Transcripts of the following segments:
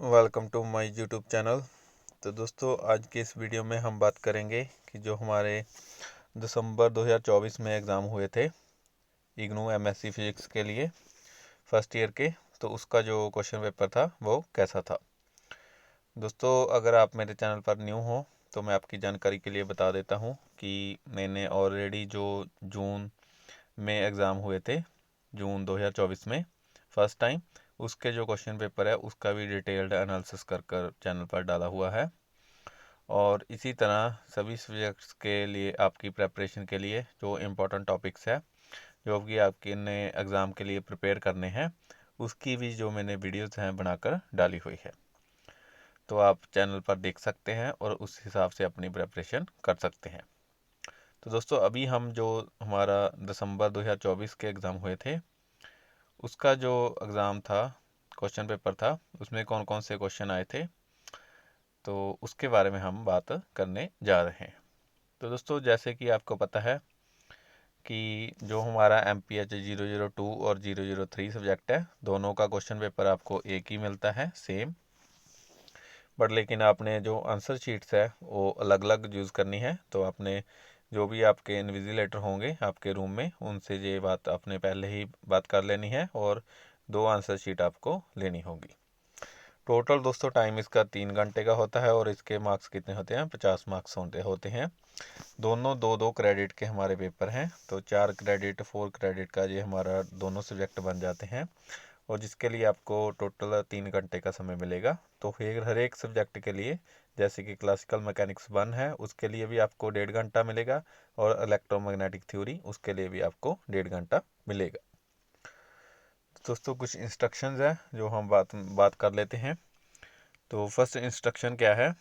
Welcome to my YouTube channel. तो दोस्तों, आज के इस वीडियो में हम बात करेंगे कि जो हमारे दिसंबर 2024 में एग्ज़ाम हुए थे इग्नू एमएससी फिजिक्स के लिए फर्स्ट ईयर के, तो उसका जो क्वेश्चन पेपर था वो कैसा था। दोस्तों, अगर आप मेरे चैनल पर न्यू हो तो मैं आपकी जानकारी के लिए बता देता हूँ कि मैंने ऑलरेडी जो जून में एग्ज़ाम हुए थे, जून 2024 में फर्स्ट टाइम, उसके जो क्वेश्चन पेपर है उसका भी डिटेल्ड एनालिसिस कर कर चैनल पर डाला हुआ है। और इसी तरह सभी सब्जेक्ट्स के लिए आपकी प्रेपरेशन के लिए जो इम्पोर्टेंट टॉपिक्स है जो कि आपके ने एग्ज़ाम के लिए प्रिपेयर करने हैं, उसकी भी जो मैंने वीडियोस हैं बनाकर डाली हुई है, तो आप चैनल पर देख सकते हैं और उस हिसाब से अपनी प्रेपरेशन कर सकते हैं। तो दोस्तों, अभी हम जो हमारा दिसंबर 2024 के एग्ज़ाम हुए थे उसका जो एग्ज़ाम था, क्वेश्चन पेपर था, उसमें कौन कौन से क्वेश्चन आए थे, तो उसके बारे में हम बात करने जा रहे हैं। तो दोस्तों, जैसे कि आपको पता है कि जो हमारा MPH 002 और 003 सब्जेक्ट है, दोनों का क्वेश्चन पेपर आपको एक ही मिलता है, सेम। बट लेकिन आपने जो आंसर शीट्स है वो अलग अलग यूज़ करनी है। तो आपने जो भी आपके इन्विजिलेटर होंगे आपके रूम में, उनसे ये बात आपने पहले ही बात कर लेनी है और 2 आंसर शीट आपको लेनी होगी। टोटल दोस्तों टाइम इसका 3 घंटे का होता है और इसके मार्क्स कितने होते हैं, 50 मार्क्स होते हैं। दोनों 2-2 क्रेडिट के हमारे पेपर हैं, तो 4 क्रेडिट 4 क्रेडिट का ये हमारा दोनों सब्जेक्ट बन जाते हैं, और जिसके लिए आपको टोटल 3 घंटे का समय मिलेगा। तो फिर हर एक सब्जेक्ट के लिए, जैसे कि क्लासिकल मैकेनिक्स 1 है उसके लिए भी आपको 1.5 घंटा मिलेगा, और इलेक्ट्रोमैग्नेटिक थ्योरी उसके लिए भी आपको 1.5 घंटा मिलेगा। दोस्तों, कुछ इंस्ट्रक्शंस हैं जो हम बात कर लेते हैं। तो फर्स्ट इंस्ट्रक्शन क्या है,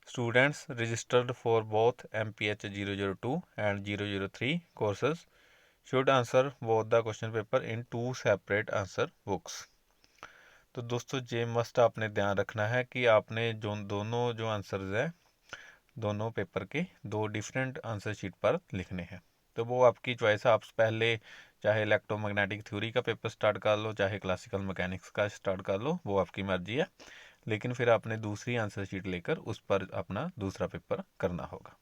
students registered for both MPH 002 and 003 courses should answer both the question paper in 2 separate answer books. तो दोस्तों, ये मस्ट आपने ध्यान रखना है कि आपने जो दोनों जो आंसर्स हैं दोनों पेपर के 2 डिफरेंट आंसर शीट पर लिखने हैं। तो वो आपकी चॉइस है, आप पहले चाहे इलेक्ट्रोमैग्नेटिक थ्योरी का पेपर स्टार्ट कर लो, चाहे क्लासिकल मैकेनिक्स का स्टार्ट कर लो, वो आपकी मर्जी है। लेकिन फिर आपने दूसरी आंसर शीट लेकर उस पर अपना दूसरा पेपर करना होगा।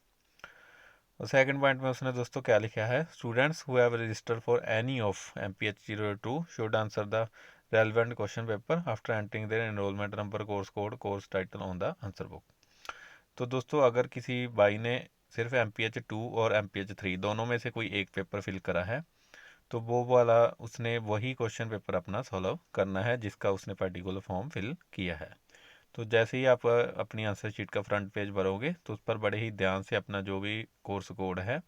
और सेकंड पॉइंट में उसने दोस्तों क्या लिखा है, students who have registered for any of MPH 002 should answer the relevant question paper after entering their enrolment number, course code, course title on the answer book. तो दोस्तों, अगर किसी भाई ने सिर्फ MPH 2 और MPH 3 दोनों में से कोई एक पेपर फिल करा है, तो वो वाला उसने वही क्वेश्चन पेपर अपना सॉल्व करना है जिसका उसने पर्टिकुलर फॉर्म फिल किया है। तो जैसे ही आप अपनी आंसर शीट का फ्रंट पेज भरोगे तो उस पर बड़े ही ध्यान से अपना जो भी कोर्स कोड है,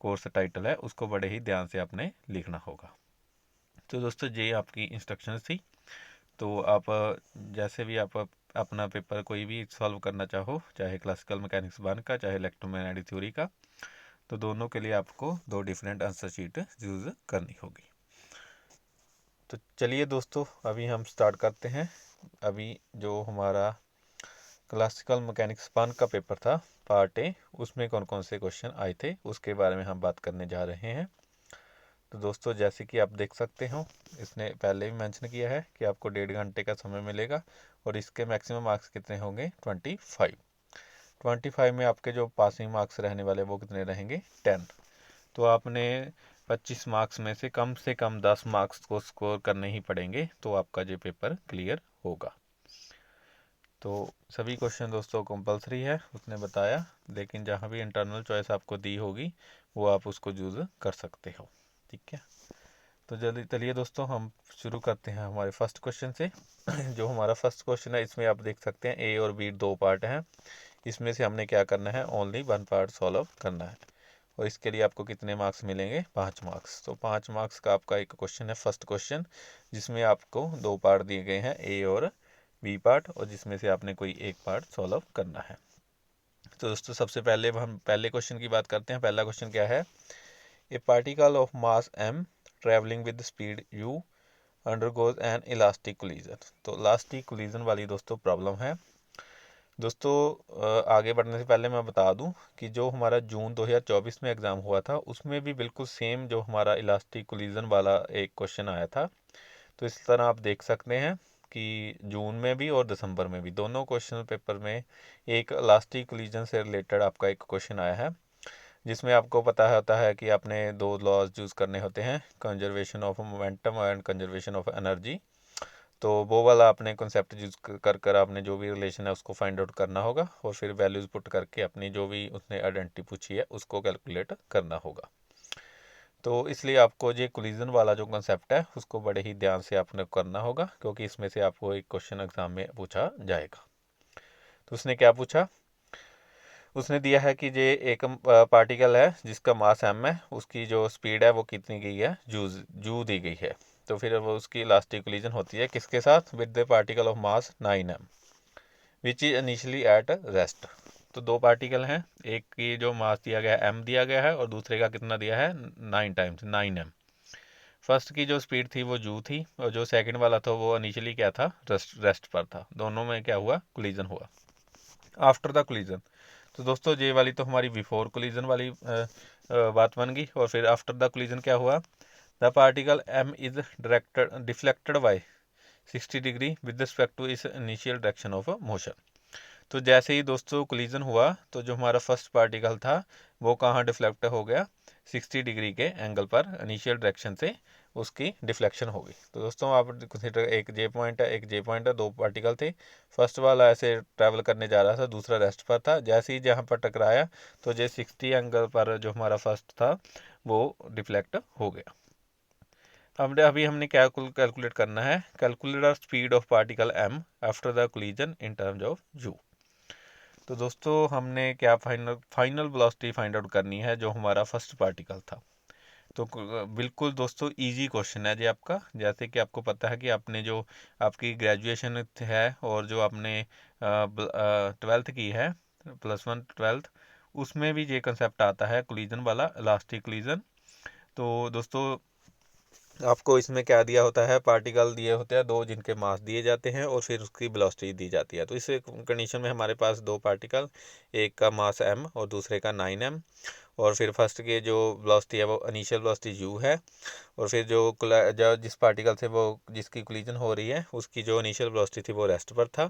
कोर्स टाइटल है, उसको बड़े ही ध्यान से आपने लिखना होगा। तो दोस्तों, ये आपकी इंस्ट्रक्शंस थी। तो आप जैसे भी आप अपना पेपर कोई भी सॉल्व करना चाहो, चाहे क्लासिकल मैकेनिक्स 1 का, चाहे इलेक्ट्रोमैग्नेटिक थ्योरी का, तो दोनों के लिए आपको 2 डिफरेंट आंसर शीट यूज़ करनी होगी। तो चलिए दोस्तों, अभी हम स्टार्ट करते हैं। अभी जो हमारा क्लासिकल मैकेनिक्स 1 का पेपर था पार्ट ए, उसमें कौन कौन से क्वेश्चन आए थे उसके बारे में हम बात करने जा रहे हैं। तो दोस्तों, जैसे कि आप देख सकते हो, इसने पहले भी मेंशन किया है कि आपको 1.5 घंटे का समय मिलेगा, और इसके मैक्सिमम मार्क्स कितने होंगे, 25 में आपके जो पासिंग मार्क्स रहने वाले वो कितने रहेंगे, 10। तो आपने 25 मार्क्स में से कम 10 मार्क्स को स्कोर करने ही पड़ेंगे, तो आपका ये पेपर क्लियर होगा। तो सभी क्वेश्चन दोस्तों कंपलसरी है उसने बताया, लेकिन जहाँ भी इंटरनल चॉइस आपको दी होगी वो आप उसको यूज़ कर सकते हो, ठीक है। तो जल्दी चलिए दोस्तों, हम शुरू करते हैं हमारे फर्स्ट क्वेश्चन से। जो हमारा फर्स्ट क्वेश्चन है, इसमें आप देख सकते हैं A और B 2 पार्ट हैं। इसमें से हमने क्या करना है, ओनली 1 पार्ट सॉल्व करना है, और इसके लिए आपको कितने मार्क्स मिलेंगे, 5 मार्क्स। तो 5 मार्क्स का आपका एक क्वेश्चन है फर्स्ट क्वेश्चन, जिसमें आपको 2 पार्ट दिए गए हैं, A और B पार्ट, और जिसमें से आपने कोई एक पार्ट सॉल्व करना है। तो दोस्तों, सबसे पहले हम पहले क्वेश्चन की बात करते हैं। पहला क्वेश्चन क्या है, ए particle of mass m travelling with speed u undergoes N elastic collision. तो इलास्टिक कोलिजन वाली दोस्तों प्रॉब्लम है। दोस्तों, आगे बढ़ने से पहले मैं बता दूं कि जो हमारा जून 2024 में एग्ज़ाम हुआ था उसमें भी बिल्कुल सेम जो हमारा इलास्टिक कोलिजन वाला एक क्वेश्चन आया था। तो इस तरह आप देख सकते हैं कि जून में भी और दिसंबर में भी दोनों क्वेश्चन पेपर में एक इलास्टिक कोलिजन से रिलेटेड आपका एक क्वेश्चन आया है, जिसमें आपको पता होता है कि आपने दो लॉज यूज़ करने होते हैं, conservation of momentum and conservation of energy. तो वो वाला आपने कॉन्सेप्ट यूज कर आपने जो भी रिलेशन है उसको फाइंड आउट करना होगा और फिर वैल्यूज़ पुट करके अपनी जो भी उसने आइडेंटिटी पूछी है उसको कैलकुलेट करना होगा। तो इसलिए आपको ये कोलिजन वाला जो कॉन्सेप्ट है उसको बड़े ही ध्यान से आपने करना होगा, क्योंकि इसमें से आपको एक क्वेश्चन एग्जाम में पूछा जाएगा। तो उसने क्या पूछा, उसने दिया है कि ये एक पार्टिकल है जिसका मास m है, उसकी जो स्पीड है वो कितनी गई है, जू दी गई है। तो फिर वो उसकी इलास्टिक कोलिजन होती है किसके साथ, with the particle of mass 9m which is initially at rest. तो दो पार्टिकल हैं, एक की जो मास दिया गया है m दिया गया है और दूसरे का कितना दिया है 9 टाइम्स 9m। फर्स्ट की जो स्पीड थी वो जू थी और जो सेकंड वाला था वो इनिशियली क्या था, रेस्ट पर था। दोनों में क्या हुआ, कोलिजन हुआ। आफ्टर द कोलिजन, तो दोस्तों ये वाली तो हमारी बिफोर कोलिजन वाली बात बन गई। और फिर आफ्टर द कोलिजन क्या हुआ, the particle m is deflected by 60 degree with respect to इस इनिशियल डायरेक्शन ऑफ मोशन। तो जैसे ही दोस्तों कोलिजन हुआ तो जो हमारा फर्स्ट पार्टिकल था वो कहाँ डिफ्लेक्ट हो गया, 60 डिग्री के एंगल पर इनिशियल डायरेक्शन से उसकी डिफ्लेक्शन हो गई। तो दोस्तों आप कंसिडर, एक जे पॉइंट है एक जे पॉइंट है, दो पार्टिकल थे, फर्स्ट वाला ऐसे ट्रैवल करने जा रहा था, दूसरा रेस्ट पर था। जैसे ही जहाँ पर टकराया तो जे 60 एंगल पर जो हमारा फर्स्ट था वो डिफ्लेक्ट हो गया। अभी हमने क्या कैलकुलेट करना है, calculate the speed of particle m after the collision in terms of u। तो दोस्तों हमने क्या फाइनल वेलोसिटी फाइंड आउट करनी है जो हमारा फर्स्ट पार्टिकल था। तो बिल्कुल दोस्तों इजी क्वेश्चन है जी आपका। जैसे कि आपको पता है कि आपने जो आपकी ग्रेजुएशन है और जो आपने 12th की है, +1 12th, उसमें भी ये कंसेप्ट आता है कोलिजन वाला, इलास्टिक कोलिजन। तो दोस्तों आपको इसमें क्या दिया होता है, पार्टिकल दिए होते हैं दो जिनके मास दिए जाते हैं और फिर उसकी वेलोसिटी दी जाती है। तो इस कंडीशन में हमारे पास दो पार्टिकल, एक का मास m और दूसरे का 9m, और फिर फर्स्ट के जो वेलोसिटी है वो इनिशियल वेलोसिटी u है, और फिर जो जिस पार्टिकल से वो जिसकी कोलिजन हो रही है उसकी जो इनिशियल वेलोसिटी थी वो रेस्ट पर था।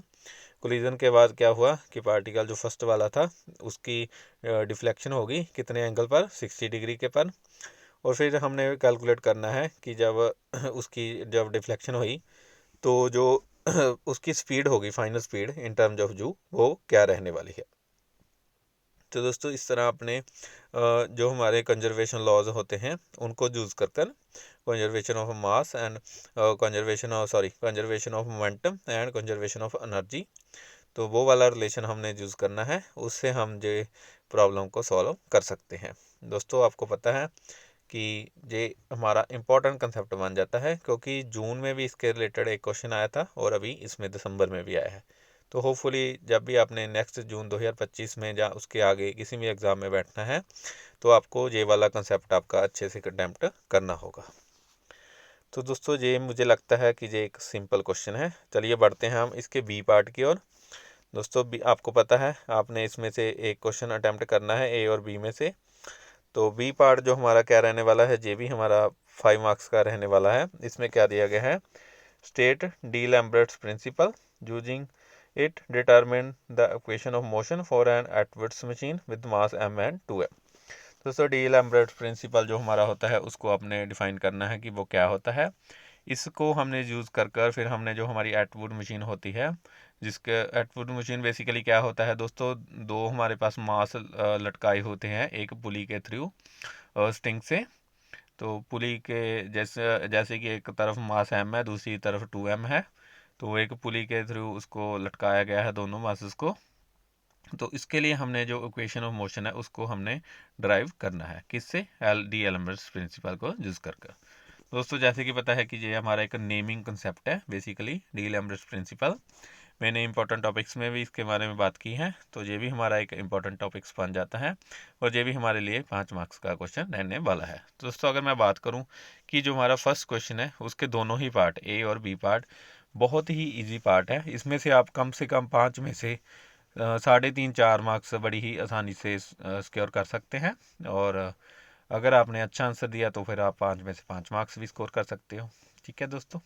कोलिजन के बाद क्या हुआ कि पार्टिकल जो फर्स्ट वाला था उसकी डिफ्लेक्शन होगी कितने एंगल पर, 60 डिग्री के पर। और फिर हमने कैलकुलेट करना है कि जब उसकी जब डिफ्लेक्शन हुई तो जो उसकी स्पीड होगी, final speed in terms of जू, वो क्या रहने वाली है। तो दोस्तों इस तरह अपने जो हमारे कंजर्वेशन लॉज होते हैं उनको यूज़ कर conservation of mass and conservation of momentum and conservation of energy, तो वो वाला रिलेशन हमने यूज़ करना है, उससे हम जो प्रॉब्लम को सॉल्व कर सकते हैं। दोस्तों आपको पता है कि ये हमारा इम्पोर्टेंट कंसेप्ट बन जाता है, क्योंकि जून में भी इसके रिलेटेड एक क्वेश्चन आया था और अभी इसमें दिसंबर में भी आया है। तो होपफुली जब भी आपने नेक्स्ट जून 2025 में या उसके आगे किसी भी एग्ज़ाम में बैठना है तो आपको ये वाला कंसेप्ट आपका अच्छे से अटेम्प्ट करना होगा। तो दोस्तों ये मुझे लगता है कि ये एक सिंपल क्वेश्चन है। चलिए बढ़ते हैं हम इसके बी पार्ट की ओर। दोस्तों आपको पता है आपने इसमें से एक क्वेश्चन अटेम्प्ट करना है ए और बी में से। तो बी पार्ट जो हमारा क्या रहने वाला है, ये भी हमारा 5 मार्क्स का रहने वाला है। इसमें क्या दिया गया है, state D'Alembert's principle, using it determine the equation of motion for an Atwood's machine with mass m and 2m। दोस्तों डी लैम्बर्ट्स प्रिंसिपल जो हमारा होता है उसको आपने डिफाइन करना है कि वो क्या होता है। इसको हमने यूज़ कर फिर हमने जो हमारी एटवुड मशीन होती है, जिसके एटवुड मशीन बेसिकली क्या होता है दोस्तों, दो हमारे पास मास लटकाए होते हैं एक पुली के थ्रू स्टिंग से। तो पुली के जैसे जैसे कि एक तरफ मास m है दूसरी तरफ 2m है, तो एक पुली के थ्रू उसको लटकाया गया है दोनों मासेस को। तो इसके लिए हमने जो इक्वेशन ऑफ मोशन है उसको हमने ड्राइव करना है, किससे, डी एलम्बर्ट्स प्रिंसिपल को यूज़ कर। दोस्तों जैसे कि पता है कि ये हमारा एक नेमिंग कंसेप्ट है बेसिकली, डी लैम्बर्ट्स प्रिंसिपल। मैंने इंपॉर्टेंट टॉपिक्स में भी इसके बारे में बात की है, तो ये भी हमारा एक इंपॉर्टेंट टॉपिक्स बन जाता है और ये भी हमारे लिए 5 मार्क्स का क्वेश्चन रहने वाला है। तो दोस्तों अगर मैं बात करूँ कि जो हमारा फर्स्ट क्वेश्चन है उसके दोनों ही पार्ट, ए और बी पार्ट, बहुत ही ईजी पार्ट है। इसमें से आप कम से कम 5 में से 3.5-4 मार्क्स बड़ी ही आसानी से सिक्योर कर सकते हैं। और अगर आपने अच्छा आंसर दिया तो फिर आप 5 में से 5 मार्क्स भी स्कोर कर सकते हो। ठीक है दोस्तों,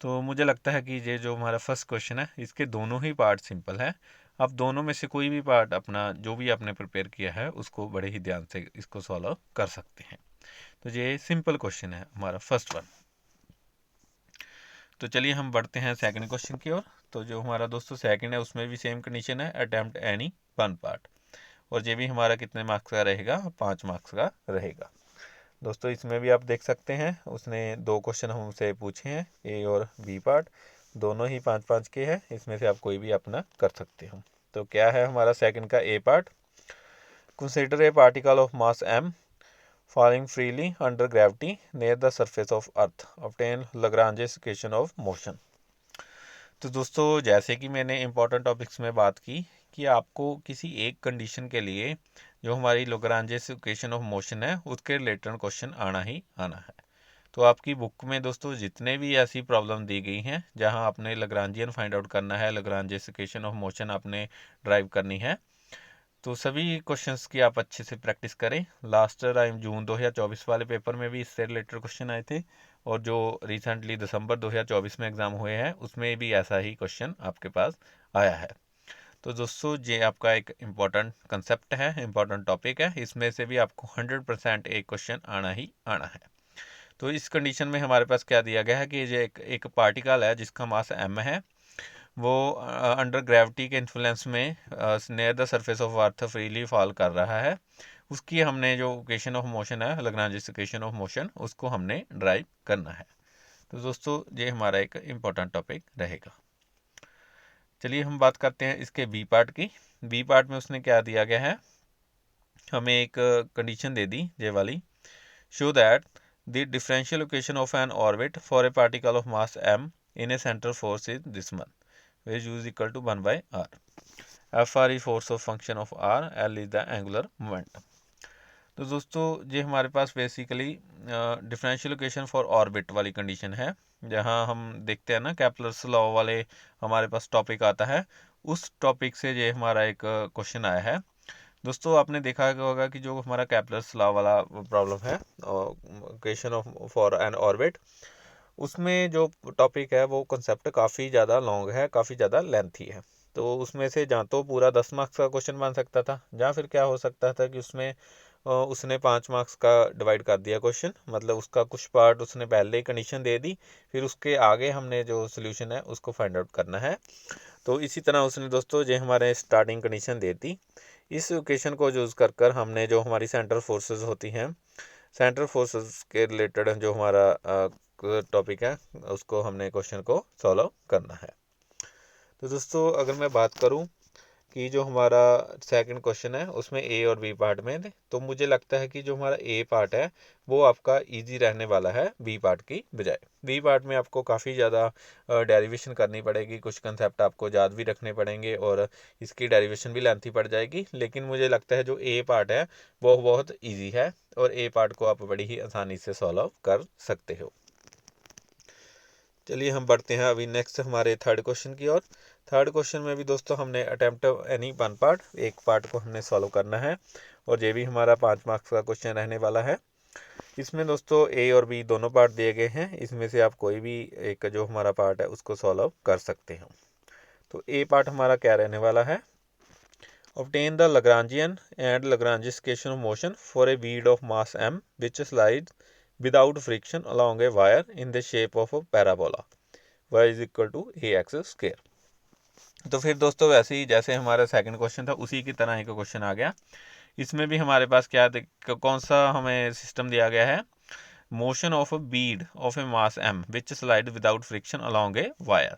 तो मुझे लगता है कि ये जो हमारा फर्स्ट क्वेश्चन है इसके दोनों ही पार्ट सिंपल है। आप दोनों में से कोई भी पार्ट अपना जो भी आपने प्रिपेयर किया है उसको बड़े ही ध्यान से इसको सॉल्व कर सकते हैं। तो ये सिंपल क्वेश्चन है हमारा फर्स्ट वन। तो चलिए हम बढ़ते हैं सेकंड क्वेश्चन की ओर। तो जो हमारा दोस्तों सेकंड है उसमें भी सेम कंडीशन है, अटेम्प्ट एनी वन पार्ट, और ये भी हमारा कितने मार्क्स का रहेगा, 5 मार्क्स का रहेगा। दोस्तों इसमें भी आप देख सकते हैं उसने 2 क्वेश्चन हमसे पूछे हैं, ए और बी पार्ट, दोनों ही 5-5 के हैं। इसमें से आप कोई भी अपना कर सकते हो। तो क्या है हमारा सेकंड का A part, consider a particle of mass m falling freely under gravity near the surface of earth, obtain Lagrange's equation of motion। तो दोस्तों जैसे कि मैंने इम्पोर्टेंट टॉपिक्स में बात की कि आपको किसी एक कंडीशन के लिए जो हमारी Lagrange's इक्वेशन ऑफ मोशन है उसके रिलेटेड क्वेश्चन आना ही आना है। तो आपकी बुक में दोस्तों जितने भी ऐसी प्रॉब्लम दी गई हैं जहां आपने Lagrangian फाइंड आउट करना है, Lagrange's इक्वेशन ऑफ मोशन आपने ड्राइव करनी है, तो सभी क्वेश्चंस की आप अच्छे से प्रैक्टिस करें। लास्ट टाइम जून 2024 वाले पेपर में भी इससे रिलेटेड क्वेश्चन आए थे, और जो रिसेंटली दिसंबर 2024 में एग्ज़ाम हुए हैं उसमें भी ऐसा ही क्वेश्चन आपके पास आया है। तो दोस्तों ये आपका एक इम्पॉर्टेंट कंसेप्ट है, इम्पॉर्टेंट टॉपिक है, इसमें से भी आपको 100% एक क्वेश्चन आना ही आना है। तो इस कंडीशन में हमारे पास क्या दिया गया है कि ये एक पार्टिकल है जिसका मास m है, वो अंडर ग्रेविटी के इन्फ्लुएंस में near the surface of earth freely fall कर रहा है। उसकी हमने जो इक्वेशन ऑफ मोशन है, Lagrange's इक्वेशन ऑफ मोशन, उसको हमने ड्राइव करना है। तो दोस्तों ये हमारा एक इम्पोर्टेंट टॉपिक रहेगा। चलिए हम बात करते हैं इसके बी पार्ट की। बी पार्ट में उसने क्या दिया गया है, हमें एक कंडीशन दे दी ये वाली, show that the differential equation of N orbit for a particle of mass m in A centre force is this one, where u is equal to 1 by r. Fr is force of function of r, L is the angular momentum। तो दोस्तों ये हमारे पास basically differential equation for orbit वाली condition है। जहां हम देखते हैं ना कैप्लर्स लॉ वाले हमारे पास टॉपिक आता है, उस टॉपिक से ये हमारा एक क्वेश्चन आया है। दोस्तों आपने देखा होगा कि जो हमारा कैप्लर्स लॉ वाला प्रॉब्लम है, equation of for an orbit, उसमें जो टॉपिक है वो कंसेप्ट काफ़ी ज़्यादा लॉन्ग है, काफ़ी ज़्यादा लेंथी है। तो उसमें से जहाँ तो पूरा 10 मार्क्स का क्वेश्चन बन सकता था, या फिर क्या हो सकता था कि उसमें उसने 5 मार्क्स का डिवाइड कर दिया क्वेश्चन, मतलब उसका कुछ पार्ट उसने पहले ही कंडीशन दे दी, फिर उसके आगे हमने जो सोल्यूशन है उसको फाइंड आउट करना है। तो इसी तरह उसने दोस्तों जो हमारे स्टार्टिंग कंडीशन दे दी, इस इक्वेशन को यूज़ कर कर हमने जो हमारी सेंट्रल फोर्सेस होती हैं, सेंट्रल फोर्सेस के रिलेटेड जो हमारा टॉपिक है उसको हमने क्वेश्चन को सॉल्व करना है। तो दोस्तों अगर मैं बात करूं कि जो हमारा सेकंड क्वेश्चन है उसमें ए और बी पार्ट में, तो मुझे लगता है कि जो हमारा ए पार्ट है वो आपका इजी रहने वाला है बी पार्ट की बजाय। बी पार्ट में आपको काफ़ी ज़्यादा डेरिवेशन करनी पड़ेगी, कुछ कंसेप्ट आपको याद भी रखने पड़ेंगे और इसकी डेरिवेशन भी लेंथी पड़ जाएगी। लेकिन मुझे लगता है जो ए पार्ट है वो बहुत ईजी है, और ए पार्ट को आप बड़ी ही आसानी से सॉल्व कर सकते हो। चलिए हम बढ़ते हैं अभी नेक्स्ट हमारे थर्ड क्वेश्चन की ओर। थर्ड क्वेश्चन में भी दोस्तों हमने अटेम्प्ट एनी वन पार्ट, एक पार्ट को हमने सॉल्व करना है, और ये भी हमारा 5 मार्क्स का क्वेश्चन रहने वाला है। इसमें दोस्तों ए और बी दोनों पार्ट दिए गए हैं, इसमें से आप कोई भी एक जो हमारा पार्ट है उसको सॉल्व कर सकते हो। तो ए पार्ट हमारा क्या रहने वाला है, obtain the Lagrangian and Lagrange's equation of motion for a bead of mass m which slides without friction along a wire in the shape of a parabola, y is equal to ax square। तो फिर दोस्तों वैसे ही जैसे हमारा second question था उसी की तरह एक क्वेश्चन आ गया। इसमें भी हमारे पास क्या कौन सा हमें सिस्टम दिया गया है, motion of a bead of A mass m which slide without friction along a wire.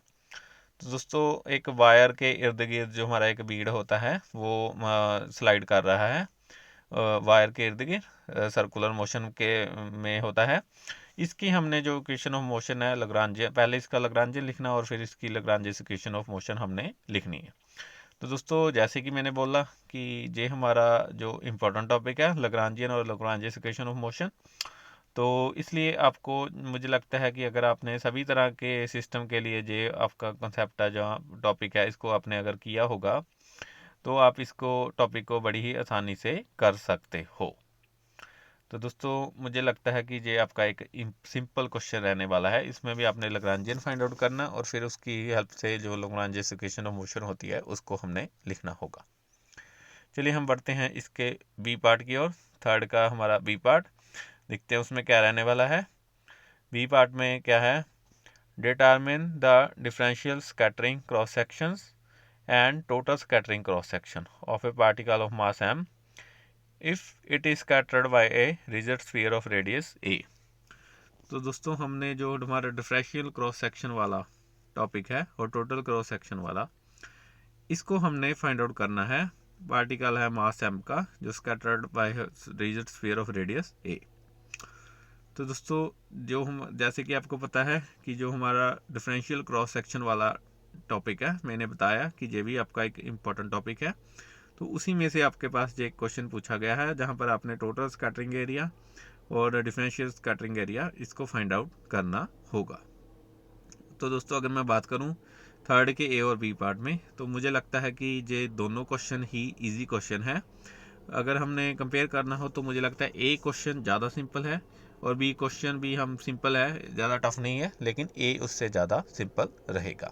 तो दोस्तों एक वायर के इर्द गिर्द जो हमारा एक बीड होता है वो स्लाइड कर रहा है, वायर के इर्द गिर्द सर्कुलर मोशन के में होता है। इसकी हमने जो इक्वेशन ऑफ मोशन है लग्रांजियन, पहले इसका लग्रांजियन लिखना और फिर इसकी लग्रांजियस इक्वेशन ऑफ मोशन हमने लिखनी है। तो दोस्तों जैसे कि मैंने बोला कि ये हमारा जो इम्पोर्टेंट टॉपिक है लग्रांजियन और लग्रांजियस इक्वेशन ऑफ मोशन, तो इसलिए आपको मुझे लगता है कि अगर आपने सभी तरह के सिस्टम के लिए जो आपका कंसेप्ट है जो टॉपिक है इसको आपने अगर किया होगा तो आप इसको टॉपिक को बड़ी ही आसानी से कर सकते हो। तो दोस्तों मुझे लगता है कि ये आपका एक सिंपल क्वेश्चन रहने वाला है। इसमें भी आपने लैग्रांजियन फाइंड आउट करना और फिर उसकी हेल्प से जो लैग्रांजियन इक्वेशन ऑफ मोशन होती है उसको हमने लिखना होगा। चलिए हम बढ़ते हैं इसके बी पार्ट की ओर। थर्ड का हमारा बी पार्ट देखते हैं उसमें क्या रहने वाला है। बी पार्ट में क्या है, determine the differential scattering cross sections and total scattering cross section of a particle of mass m if it is scattered by a rigid sphere of radius a। तो दोस्तों हमने जो हमारा डिफरेंशियल क्रॉस सेक्शन वाला topic है और total cross section वाला, इसको हमने फाइंड आउट करना है। पार्टिकल है मास m का जो scattered by rigid sphere of radius a। तो दोस्तों जो हम जैसे कि आपको पता है कि जो हमारा डिफरेंशियल क्रॉस सेक्शन वाला टॉपिक है, मैंने बताया कि ये भी आपका एक इम्पॉर्टेंट टॉपिक है। तो उसी में से आपके पास एक क्वेश्चन पूछा गया है जहां पर आपने टोटल स्कैटरिंग एरिया और डिफरेंशियल स्कैटरिंग एरिया इसको फाइंड आउट करना होगा। तो दोस्तों अगर मैं बात करूं थर्ड के ए और बी पार्ट में, तो मुझे लगता है कि ये दोनों क्वेश्चन ही इजी क्वेश्चन है। अगर हमने कंपेयर करना हो तो मुझे लगता है ए क्वेश्चन ज़्यादा सिंपल है और बी क्वेश्चन भी हम सिंपल है, ज़्यादा टफ नहीं है, लेकिन ए उससे ज़्यादा सिंपल रहेगा।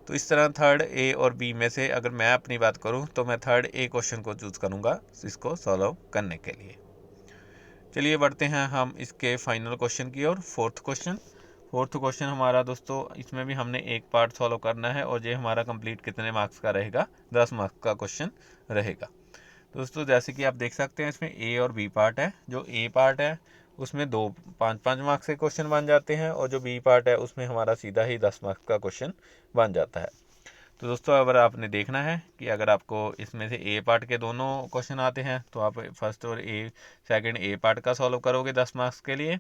तो इस तरह थर्ड ए और बी में से अगर मैं अपनी बात करूं तो मैं थर्ड ए क्वेश्चन को चूज़ करूंगा इसको सॉल्व करने के लिए। चलिए बढ़ते हैं हम इसके फाइनल क्वेश्चन की ओर। फोर्थ क्वेश्चन हमारा दोस्तों, इसमें भी हमने एक पार्ट सॉल्व करना है और ये हमारा कंप्लीट कितने मार्क्स का रहेगा, 10 मार्क्स का क्वेश्चन रहेगा। दोस्तों जैसे कि आप देख सकते हैं इसमें ए और बी पार्ट है। जो ए पार्ट है उसमें 5-5 मार्क्स के क्वेश्चन बन जाते हैं और जो बी पार्ट है उसमें हमारा सीधा ही 10 मार्क्स का क्वेश्चन बन जाता है। तो दोस्तों अगर आपने देखना है कि अगर आपको इसमें से ए पार्ट के दोनों क्वेश्चन आते हैं तो आप फर्स्ट और सेकंड ए पार्ट का सॉल्व करोगे 10 मार्क्स के लिए,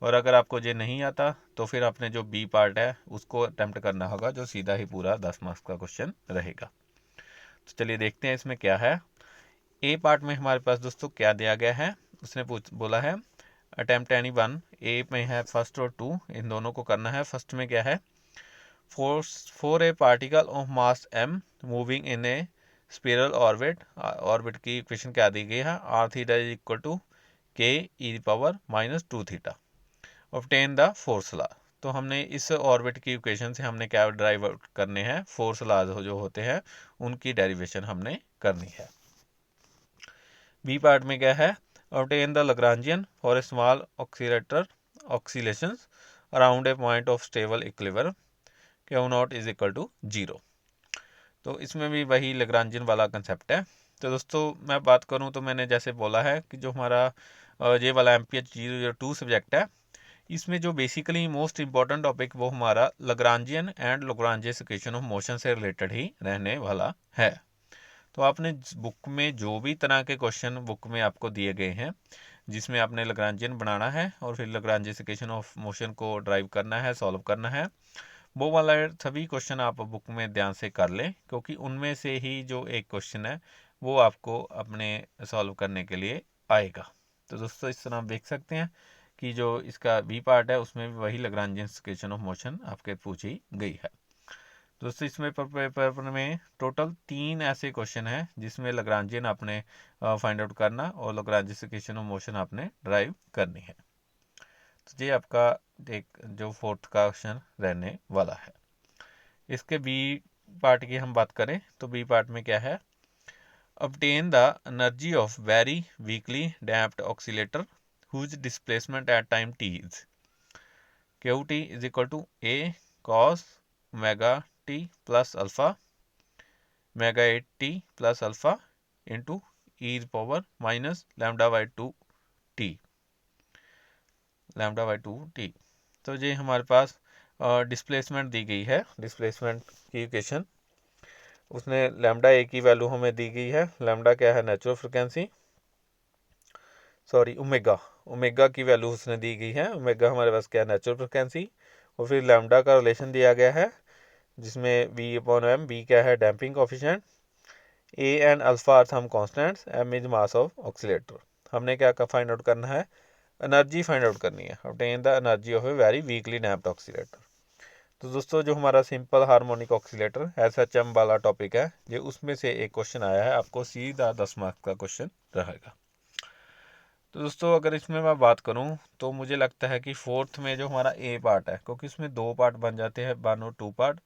और अगर आपको ये नहीं आता तो फिर आपने जो बी पार्ट है उसको अटेम्प्ट करना होगा जो सीधा ही पूरा 10 मार्क्स का क्वेश्चन रहेगा। तो चलिए देखते हैं इसमें क्या है। ए पार्ट में हमारे पास दोस्तों क्या दिया गया है, उसने बोला है अटेम्प्ट एनी वन। ए में है फर्स्ट और 2, इन दोनों को करना है। फर्स्ट में क्या है, for a particle of mass m moving in a spiral orbit, orbit की इक्वेशन क्या दी गई है, r theta is equal to k e⁻² theta, obtain the force law. तो हमने इस ऑर्बिट की इक्वेशन से हमने क्या ड्राइव आउट करने हैं, फोर्स लॉ जो होते हैं उनकी डेरिवेशन हमने करनी है। बी पार्ट में क्या है, obtain the Lagrangian for a small oscillator oscillations around a point of stable equilibrium Q0 is equal to 0। तो इसमें भी वही लैग्रांजियन वाला कंसेप्ट है। तो दोस्तों मैं बात करूं तो मैंने जैसे बोला है कि जो हमारा ये वाला MPH 002 सब्जेक्ट है, इसमें जो बेसिकली मोस्ट इंपॉर्टेंट टॉपिक वो हमारा Lagrangian and Lagrange's equation of motion से रिलेटेड ही रहने वाला है। तो आपने बुक में जो भी तरह के क्वेश्चन बुक में आपको दिए गए हैं जिसमें आपने लैग्रांजियन बनाना है और फिर लैग्रांजियस इक्वेशन ऑफ मोशन को ड्राइव करना है, सॉल्व करना है, वो वाला सभी क्वेश्चन आप बुक में ध्यान से कर लें, क्योंकि उनमें से ही जो एक क्वेश्चन है वो आपको अपने सॉल्व करने के लिए आएगा। तो दोस्तों इस तरह आप देख सकते हैं कि जो इसका बी पार्ट है उसमें भी वही लैग्रांजियन इक्वेशन ऑफ मोशन आपके पूछी गई है। दोस्तों इसमें पेपर में टोटल 3 ऐसे क्वेश्चन हैं जिसमें लैग्रांजियन आपने फाइंड आउट करना और लैग्रांजियन इक्वेशन ऑफ मोशन आपने ड्राइव करनी है। तो ये आपका एक जो फोर्थ का क्वेश्चन रहने वाला है। इसके बी पार्ट की हम बात करें तो बी पार्ट में क्या है, obtain the energy of very weakly damped oscillator whose displacement at time t is qt is equal to a cos omega t plus alpha omega 8t plus alpha into e power minus lambda by 2t lambda by 2t। तो ये हमारे पास displacement दी गई है। Displacement की equation उसने lambda ए की value हमें दी गई है। लैम्डा क्या है, नेचुरल फ्रिक्वेंसी, सॉरी ओमेगा की वैल्यू उसने दी गई है। ओमेगा हमारे पास क्या है, नेचुरल फ्रिक्वेंसी, और फिर लैम्डा का रिलेशन दिया गया है जिसमें v/m, v क्या है damping coefficient, a and alpha are some constants, m is mass of oscillator. हमने क्या फाइंड आउट करना है, एनर्जी फाइंड आउट करनी है, obtain the energy of a very weekly damped oscillator. तो दोस्तों जो हमारा सिंपल हार्मोनिक ऑक्सीलेटर SHM वाला टॉपिक है, ये उसमें से एक क्वेश्चन आया है, आपको सीधा 10 मार्क्स का क्वेश्चन रहेगा। तो दोस्तों अगर इसमें मैं बात करूं तो मुझे लगता है कि फोर्थ में जो हमारा ए पार्ट है, क्योंकि इसमें 2 पार्ट बन जाते हैं, 1 और 2 पार्ट,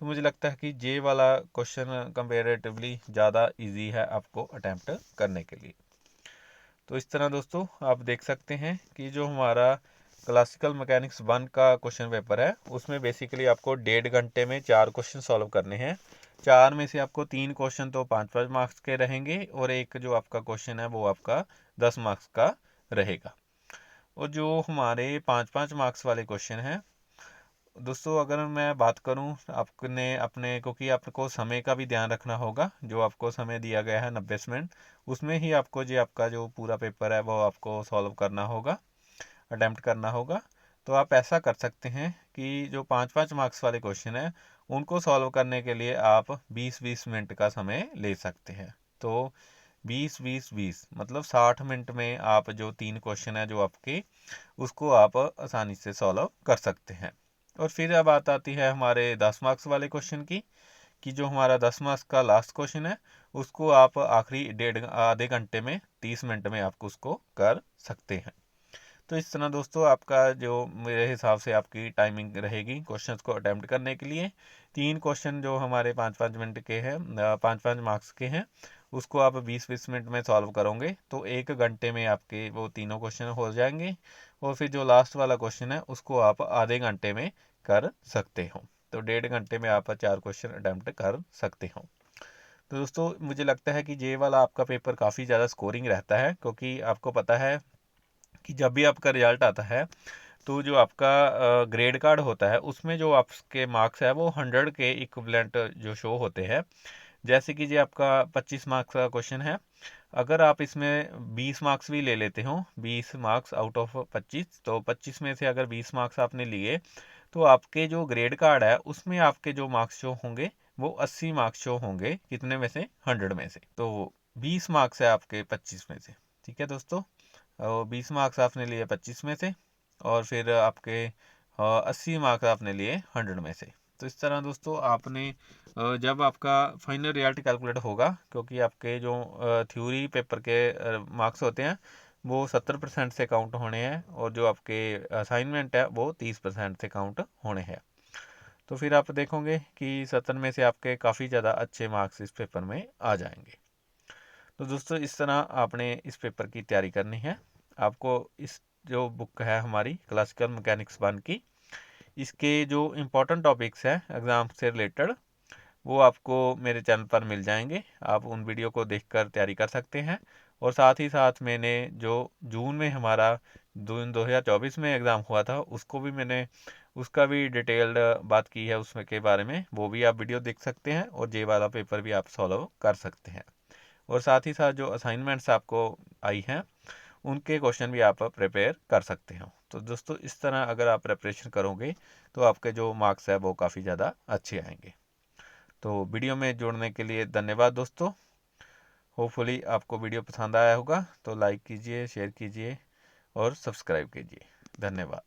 तो मुझे लगता है कि जे वाला क्वेश्चन कंपेरेटिवली ज़्यादा इजी है आपको अटैम्प्ट करने के लिए। तो इस तरह दोस्तों आप देख सकते हैं कि जो हमारा क्लासिकल मैकेनिक्स 1 का क्वेश्चन पेपर है उसमें बेसिकली आपको 1.5 घंटे में 4 क्वेश्चन सॉल्व करने हैं। 4 में से आपको 3 क्वेश्चन तो 5-5 मार्क्स के रहेंगे और एक जो आपका क्वेश्चन है वो आपका 10 मार्क्स का रहेगा। और जो हमारे 5-5 मार्क्स वाले क्वेश्चन हैं दोस्तों, अगर मैं बात करूं आपने अपने, क्योंकि आपको समय का भी ध्यान रखना होगा, जो आपको समय दिया गया है 90 मिनट, उसमें ही आपको जो आपका जो पूरा पेपर है वो आपको सॉल्व करना होगा, अटेम्प्ट करना होगा। तो आप ऐसा कर सकते हैं कि जो 5-5 मार्क्स वाले क्वेश्चन है उनको सॉल्व करने के लिए आप 20-20 मिनट का समय ले सकते हैं। तो 20-20-20 मतलब 60 मिनट में आप जो 3 क्वेश्चन है जो आपके, उसको आप आसानी से सॉल्व कर सकते हैं। और फिर अब बात आती है हमारे 10 मार्क्स वाले क्वेश्चन की, कि जो हमारा 10 मार्क्स का लास्ट क्वेश्चन है उसको आप आखिरी आधे घंटे में 30 मिनट में आप उसको कर सकते हैं। तो इस तरह दोस्तों आपका जो मेरे हिसाब से आपकी टाइमिंग रहेगी क्वेश्चंस को अटेम्प्ट करने के लिए। 3 क्वेश्चन जो हमारे 5-5 मिनट के हैं, 5-5 मार्क्स के हैं, उसको आप 20-20 मिनट में सॉल्व करोगे तो 1 घंटे में आपके वो तीनों क्वेश्चन हो जाएंगे। और फिर जो लास्ट वाला क्वेश्चन है उसको आप आधे घंटे में कर सकते हो। तो 1.5 घंटे में आप 4 क्वेश्चन अटेम्प्ट कर सकते हो। तो दोस्तों मुझे लगता है कि ये वाला आपका पेपर काफ़ी ज़्यादा स्कोरिंग रहता है, क्योंकि आपको पता है कि जब भी आपका रिजल्ट आता है तो जो आपका ग्रेड कार्ड होता है उसमें जो आपके मार्क्स है वो 100 के इक्विवेलेंट जो शो होते हैं। जैसे कि ये आपका 25 मार्क्स का क्वेश्चन है, अगर आप इसमें 20 मार्क्स भी ले लेते हो, 20 मार्क्स आउट ऑफ 25, तो 25 में से अगर 20 मार्क्स आपने लिए तो आपके जो ग्रेड कार्ड है उसमें आपके जो मार्क्स शो होंगे वो 80 मार्क्स शो होंगे, कितने में से, 100 में से। तो 20 मार्क्स है आपके 25 में से, ठीक है दोस्तों। 20 मार्क्स आपने लिए 25 में से और फिर आपके 80 मार्क्स आपने लिए 100 में से। तो इस तरह दोस्तों आपने जब आपका फाइनल रिजल्ट कैलकुलेट होगा, क्योंकि आपके जो थ्योरी पेपर के मार्क्स होते हैं वो 70% से काउंट होने हैं और जो आपके असाइनमेंट है वो 30% से काउंट होने हैं। तो फिर आप देखोगे कि 70 में से आपके काफ़ी ज़्यादा अच्छे मार्क्स इस पेपर में आ जाएंगे। तो दोस्तों इस तरह आपने इस पेपर की तैयारी करनी है। आपको इस जो बुक है हमारी क्लासिकल मैकेनिक्स 1 की, इसके जो इम्पोर्टेंट टॉपिक्स हैं एग्ज़ाम से रिलेटेड वो आपको मेरे चैनल पर मिल जाएंगे। आप उन वीडियो को देखकर तैयारी कर सकते हैं। और साथ ही साथ मैंने जो जून में हमारा 2024 में एग्ज़ाम हुआ था उसको भी मैंने, उसका भी डिटेल्ड बात की है उसमें के बारे में, वो भी आप वीडियो देख सकते हैं और जे वाला पेपर भी आप सॉल्व कर सकते हैं। और साथ ही साथ जो असाइनमेंट्स आपको आई हैं उनके क्वेश्चन भी आप प्रिपेयर कर सकते हो। तो दोस्तों इस तरह अगर आप प्रिपरेशन करोगे तो आपके जो मार्क्स है वो काफ़ी ज़्यादा अच्छे आएंगे। तो वीडियो में जुड़ने के लिए धन्यवाद दोस्तों। होपफुली आपको वीडियो पसंद आया होगा, तो लाइक कीजिए, शेयर कीजिए और सब्सक्राइब कीजिए। धन्यवाद।